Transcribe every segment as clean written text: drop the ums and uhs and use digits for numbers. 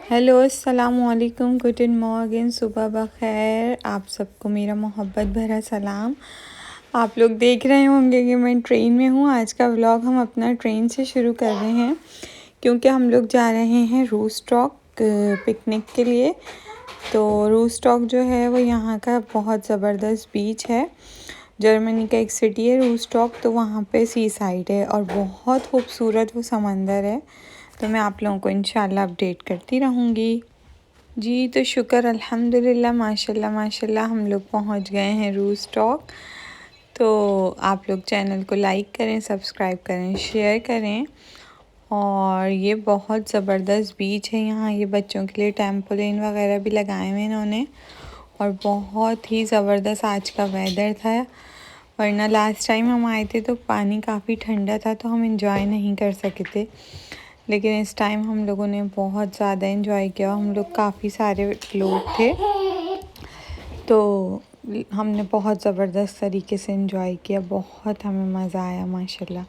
Hello अस्सलामु अलैकुम, good morning, सुबह बखैर। आप सबको मेरा मोहब्बत भरा सलाम। आप लोग देख रहे होंगे कि मैं ट्रेन में हूँ। आज का व्लॉग हम अपना ट्रेन से शुरू कर रहे हैं क्योंकि हम लोग जा रहे हैं रूस्टॉक पिकनिक के लिए। तो रूस्टॉक जो है वो यहाँ का बहुत ज़बरदस्त बीच है। जर्मनी का एक सिटी है रूस्टॉक, तो वहाँ पे सी साइड है और बहुत खूबसूरत वो समंदर है। तो मैं आप लोगों को इंशाल्लाह अपडेट करती रहूँगी। जी तो शुक्र अल्हम्दुलिल्लाह, माशाल्लाह माशाल्लाह हम लोग पहुँच गए हैं रूस्टॉक। तो आप लोग चैनल को लाइक करें, सब्सक्राइब करें, शेयर करें। और ये बहुत ज़बरदस्त बीच है यहाँ। ये बच्चों के लिए टेम्पोलिन वगैरह भी लगाए हुए इन्होंने। और बहुत ही ज़बरदस्त आज का वेदर था, वरना लास्ट टाइम हम आए थे तो पानी काफ़ी ठंडा था तो हम इंजॉय नहीं कर सके थे। लेकिन इस टाइम हम लोगों ने बहुत ज़्यादा इंजॉय किया। हम लोग काफ़ी सारे लोग थे तो हमने बहुत ज़बरदस्त तरीके से इंजॉय किया। बहुत हमें मज़ा आया माशाल्लाह।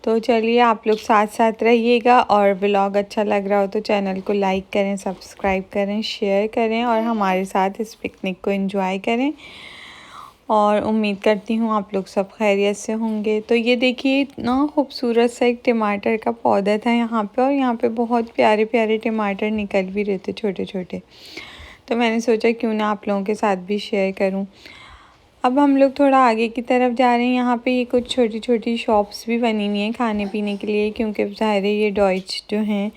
तो चलिए आप लोग साथ साथ रहिएगा, और व्लॉग अच्छा लग रहा हो तो चैनल को लाइक करें, सब्सक्राइब करें, शेयर करें और हमारे साथ इस पिकनिक को एंजॉय करें। और उम्मीद करती हूँ आप लोग सब खैरियत से होंगे। तो ये देखिए इतना खूबसूरत सा एक टमाटर का पौधा था यहाँ पे, और यहाँ पे बहुत प्यारे प्यारे टमाटर निकल भी रहे थे छोटे छोटे। तो मैंने सोचा क्यों ना आप लोगों के साथ भी शेयर करूँ। अब हम लोग थोड़ा आगे की तरफ जा रहे हैं। यहाँ पे ये कुछ छोटी छोटी शॉप्स भी बनी हुई हैं खाने पीने के लिए, क्योंकि ज़ाहिर है ये डॉइच जो हैं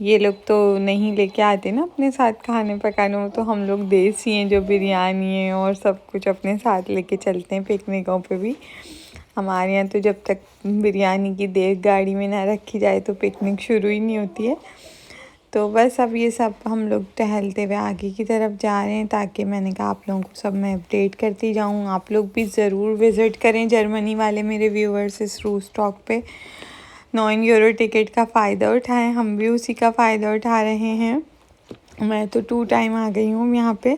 ये लोग तो नहीं लेके आते ना अपने साथ खाने पकाने में। तो हम लोग देसी हैं जो बिरयानी है और सब कुछ अपने साथ लेके चलते हैं पिकनिकों पे भी। हमारे यहाँ तो जब तक बिरयानी की देग गाड़ी में ना रखी जाए तो पिकनिक शुरू ही नहीं होती है। तो बस अब ये सब हम लोग टहलते हुए आगे की तरफ जा रहे हैं, ताकि मैंने कहा आप लोगों को सब मैं अपडेट करती जाऊँ। आप लोग भी ज़रूर विज़िट करें, जर्मनी वाले मेरे व्यूअर्स इस रूस्टॉक पे 9 यूरो टिकट का फ़ायदा उठाएं। हम भी उसी का फ़ायदा उठा रहे हैं। मैं तो 2 टाइम आ गई हूँ यहाँ पे।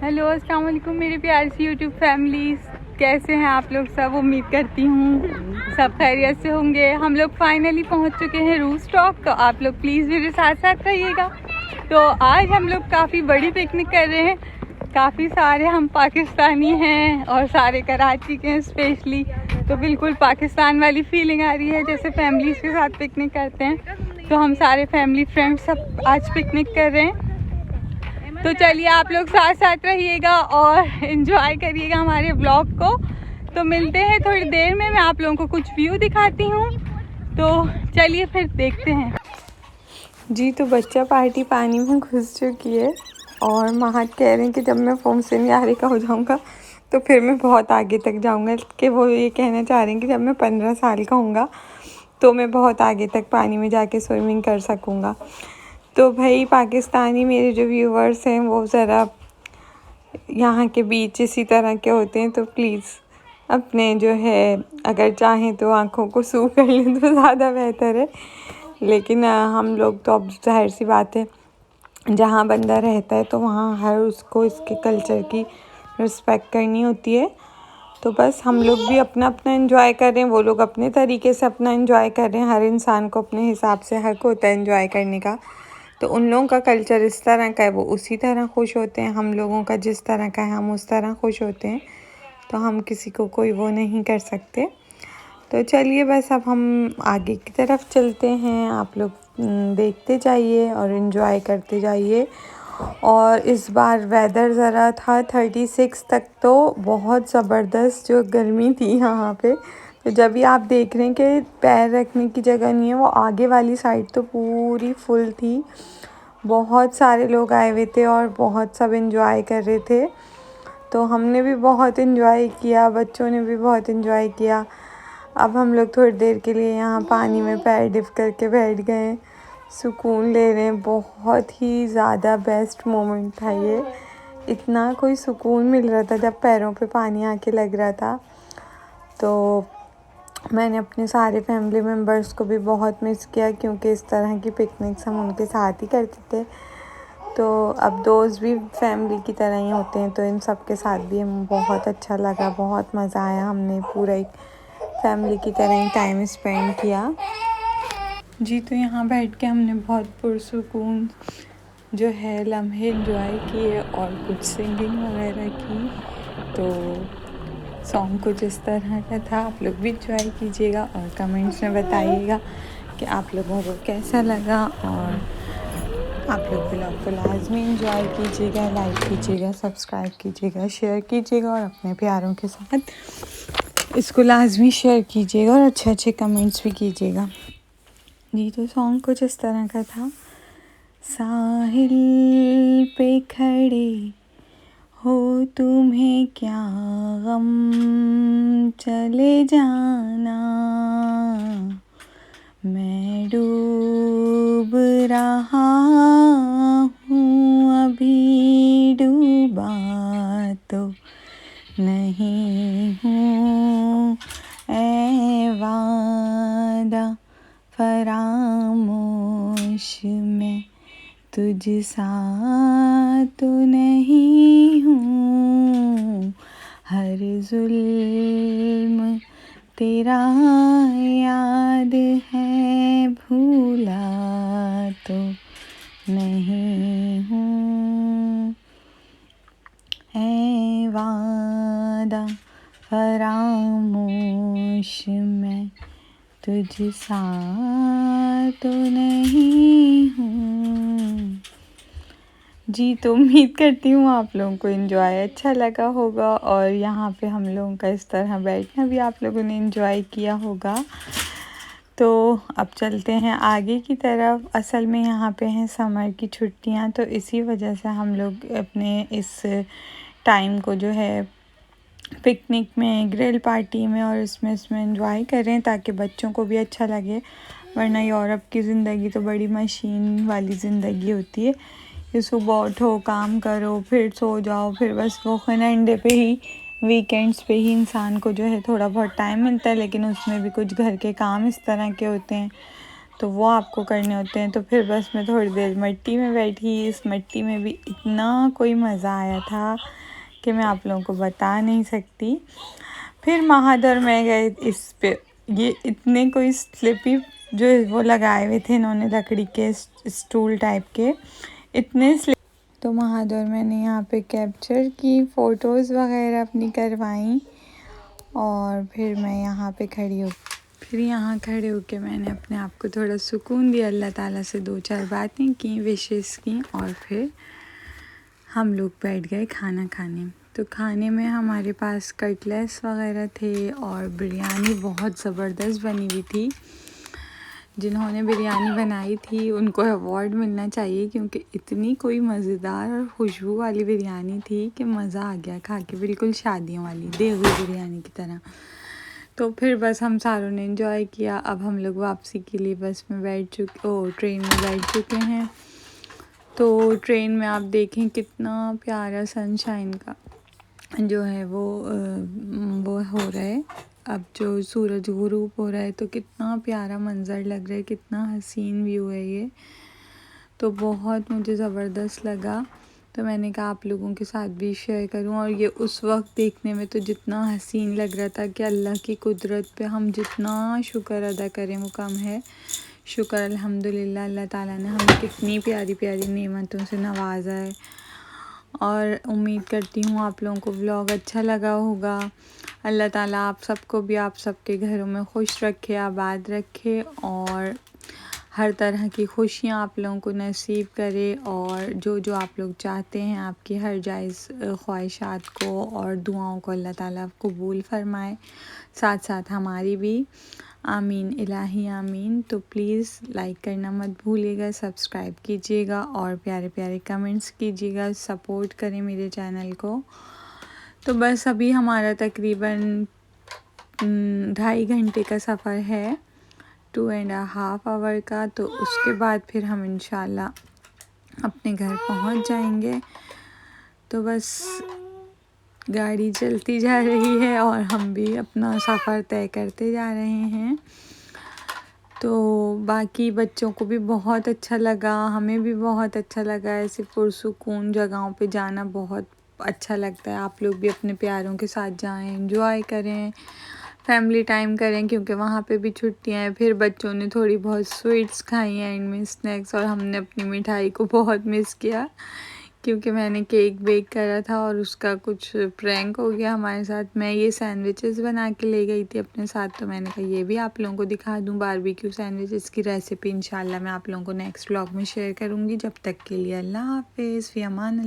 हेलो अस्सलाम वालेकुम मेरी प्यारी सी यूट्यूब फैमिली, कैसे हैं आप लोग सब? उम्मीद करती हूँ सब खैरियत से होंगे। हम लोग फाइनली पहुँच चुके हैं रूस्टॉक, तो आप लोग प्लीज़ मेरे साथ साथ रहिएगा। तो आज हम लोग काफ़ी बड़ी पिकनिक कर रहे हैं। काफ़ी सारे हम पाकिस्तानी हैं और सारे कराची के हैं स्पेशली। तो बिल्कुल पाकिस्तान वाली फीलिंग आ रही है जैसे फैमिलीज़ के साथ पिकनिक करते हैं। तो हम सारे फैमिली फ्रेंड्स सब आज पिकनिक कर रहे हैं। तो चलिए आप लोग साथ साथ रहिएगा और इन्जॉय करिएगा हमारे व्लॉग को। तो मिलते हैं थोड़ी देर में, मैं आप लोगों को कुछ व्यू दिखाती हूँ। तो चलिए फिर देखते हैं। जी तो बच्चा पार्टी पानी में घुस चुकी है और महक कह रहे हैं कि जब मैं फोम से नियारे का हो जाऊँगा तो फिर मैं बहुत आगे तक जाऊँगा। कि वो ये कहना चाह रहे हैं कि जब मैं 15 साल का होऊंगा तो मैं बहुत आगे तक पानी में जाके स्विमिंग कर सकूँगा। तो भाई पाकिस्तानी मेरे जो व्यूवर्स हैं वो ज़रा यहाँ के बीच इसी तरह के होते हैं, तो प्लीज़ अपने जो है अगर चाहें तो आँखों को सूख कर लें तो ज़्यादा बेहतर है। लेकिन हम लोग तो अब जाहिर सी बात है जहाँ बंदा रहता है तो वहाँ हर उसको इसके कल्चर की रिस्पेक्ट करनी होती है। तो बस हम लोग भी अपना अपना एंजॉय कर रहे हैं, वो लोग अपने तरीके से अपना एंजॉय कर रहे हैं। हर इंसान को अपने हिसाब से हक होता है एंजॉय करने का। तो उन लोगों का कल्चर इस तरह का है, वो उसी तरह खुश होते हैं। हम लोगों का जिस तरह का है हम उस तरह खुश होते हैं। तो हम किसी को कोई वो नहीं कर सकते। तो चलिए बस अब हम आगे की तरफ चलते हैं। आप लोग देखते जाइए और इन्जॉय करते जाइए। और इस बार वेदर ज़रा था 36 तक, तो बहुत ज़बरदस्त जो गर्मी थी यहाँ पे। तो जब भी आप देख रहे हैं कि पैर रखने की जगह नहीं है, वो आगे वाली साइड तो पूरी फुल थी। बहुत सारे लोग आए हुए थे और बहुत सब इन्जॉय कर रहे थे। तो हमने भी बहुत इन्जॉय किया, बच्चों ने भी बहुत इन्जॉय किया। अब हम लोग थोड़ी देर के लिए यहाँ पानी में पैर डिप करके बैठ गए, सुकून ले रहे हैं। बहुत ही ज़्यादा बेस्ट मोमेंट था ये। इतना कोई सुकून मिल रहा था जब पैरों पे पानी आके लग रहा था। तो मैंने अपने सारे फैमिली मेम्बर्स को भी बहुत मिस किया, क्योंकि इस तरह की पिकनिक्स हम उनके साथ ही करते थे। तो अब दोस्त भी फैमिली की तरह ही होते हैं, तो इन सब के साथ भी हम बहुत अच्छा लगा, बहुत मज़ा आया। हमने पूरा एक फैमिली की तरह ही टाइम स्पेंड किया। जी तो यहाँ बैठ के हमने बहुत पुरसुकून जो है लम्हे एंजॉय किए और कुछ सिंगिंग वगैरह की। तो सॉन्ग कुछ इस तरह का था, आप लोग भी एंजॉय कीजिएगा और कमेंट्स में बताइएगा कि आप लोगों को कैसा लगा। और आप लोग ब्लॉग को लाजमी एंजॉय कीजिएगा, लाइक कीजिएगा, सब्सक्राइब कीजिएगा, शेयर कीजिएगा और अपने प्यारों के साथ इसको लाजमी शेयर कीजिएगा और अच्छे अच्छे कमेंट्स भी कीजिएगा। जी तो सॉन्ग कुछ इस तरह का था। साहिल पे खड़े हो तुम्हें क्या गम, चले जाना, मैं डूब रहा हूँ अभी डूबा तो नहीं हूँ, ऐ वादा फरामोश मैं तुझ सा तो नहीं हूँ, हर जुल्म तेरा याद है भूला तो नहीं हूँ, ऐ वादा फरामोश मैं तुझ सा तो नहीं हूँ। जी तो उम्मीद करती हूँ आप लोगों को एंजॉय अच्छा लगा होगा और यहाँ पे हम लोगों का इस तरह बैठना भी आप लोगों ने एंजॉय किया होगा। तो अब चलते हैं आगे की तरफ। असल में यहाँ पे हैं समर की छुट्टियाँ, तो इसी वजह से हम लोग अपने इस टाइम को जो है पिकनिक में, ग्रिल पार्टी में और इसमें एंजॉय करें ताकि बच्चों को भी अच्छा लगे। वरना यूरोप की ज़िंदगी तो बड़ी मशीन वाली ज़िंदगी होती है कि सुबह उठो, काम करो, फिर सो जाओ, फिर बस वो संडे पे ही, वीकेंड्स पे ही इंसान को जो है थोड़ा बहुत टाइम मिलता है, लेकिन उसमें भी कुछ घर के काम इस तरह के होते हैं तो वो आपको करने होते हैं। तो फिर बस मैं थोड़ी देर मिट्टी में बैठी, इस मिट्टी में भी इतना कोई मज़ा आया था कि मैं आप लोगों को बता नहीं सकती। फिर महादर में गए इस पे, ये इतने कोई स्लिपी जो वो लगाए हुए थे इन्होंने लकड़ी के स्टूल टाइप के, इतने स्लिप। तो महादौर मैंने यहाँ पे कैप्चर की, फ़ोटोज़ वगैरह अपनी करवाई और फिर मैं यहाँ पे खड़ी होके मैंने अपने आप को थोड़ा सुकून दिया, अल्लाह ताला से 2-4 बातें की, विशेस की और फिर हम लोग बैठ गए खाना खाने। तो खाने में हमारे पास कटलेट्स वगैरह थे और बिरयानी बहुत ज़बरदस्त बनी हुई थी। जिन्होंने बिरयानी बनाई थी उनको अवार्ड मिलना चाहिए क्योंकि इतनी कोई मज़ेदार और खुशबू वाली बिरयानी थी कि मज़ा आ गया खा के, बिल्कुल शादियों वाली दी हुई बिरयानी की तरह। तो फिर बस हम सारों ने एंजॉय किया। अब हम लोग वापसी के लिए बस में ट्रेन में बैठ चुके हैं। तो ट्रेन में आप देखें कितना प्यारा सनशाइन का जो है वो हो रहा है। अब जो सूरज गुरूब हो रहा है तो कितना प्यारा मंज़र लग रहा है, कितना हसीन व्यू है ये। तो बहुत मुझे ज़बरदस्त लगा, तो मैंने कहा आप लोगों के साथ भी शेयर करूं। और ये उस वक्त देखने में तो जितना हसीन लग रहा था कि अल्लाह की कुदरत पे हम जितना शुक्र अदा करें वो कम है। शुक्र अल्हम्दुलिल्लाह, अल्लाह ताला ने हमें कितनी प्यारी प्यारी नेमतों से नवाजा है। और उम्मीद करती हूँ आप लोगों को व्लॉग अच्छा लगा होगा। अल्लाह ताला आप सबको भी आप सबके घरों में खुश रखे, आबाद रखे और हर तरह की खुशियाँ आप लोगों को नसीब करे। और जो जो आप लोग चाहते हैं आपकी हर जायज़ ख्वाहिशात को और दुआओं को अल्लाह ताला कबूल फ़रमाए, साथ साथ हमारी भी। आमीन इलाही आमीन। तो प्लीज़ लाइक करना मत भूलिएगा, सब्सक्राइब कीजिएगा और प्यारे प्यारे कमेंट्स कीजिएगा, सपोर्ट करें मेरे चैनल को। तो बस अभी हमारा तकरीबन 2.5 घंटे का सफ़र है, 2.5 आवर का। तो उसके बाद फिर हम इंशाल्लाह अपने घर पहुंच जाएंगे। तो बस गाड़ी चलती जा रही है और हम भी अपना सफ़र तय करते जा रहे हैं। तो बाकी बच्चों को भी बहुत अच्छा लगा, हमें भी बहुत अच्छा लगा। ऐसे पुरसुकून जगहों पे जाना बहुत अच्छा लगता है। आप लोग भी अपने प्यारों के साथ जाएं, एंजॉय करें, फैमिली टाइम करें, क्योंकि वहाँ पे भी छुट्टियाँ हैं। फिर बच्चों ने थोड़ी बहुत स्वीट्स खाई हैं एंड में स्नैक्स, और हमने अपनी मिठाई को बहुत मिस किया, क्योंकि मैंने केक बेक करा था और उसका कुछ प्रैंक हो गया हमारे साथ। मैं ये सैंडविचेस बना के ले गई थी अपने साथ, तो मैंने कहा ये भी आप लोगों को दिखा दूँ। बारबेक्यू सैंडविचेस की रेसिपी इंशाल्लाह मैं आप लोगों को नेक्स्ट व्लॉग में शेयर करूँगी। जब तक के लिए अल्लाह हाफिज़, फ़ी अमान।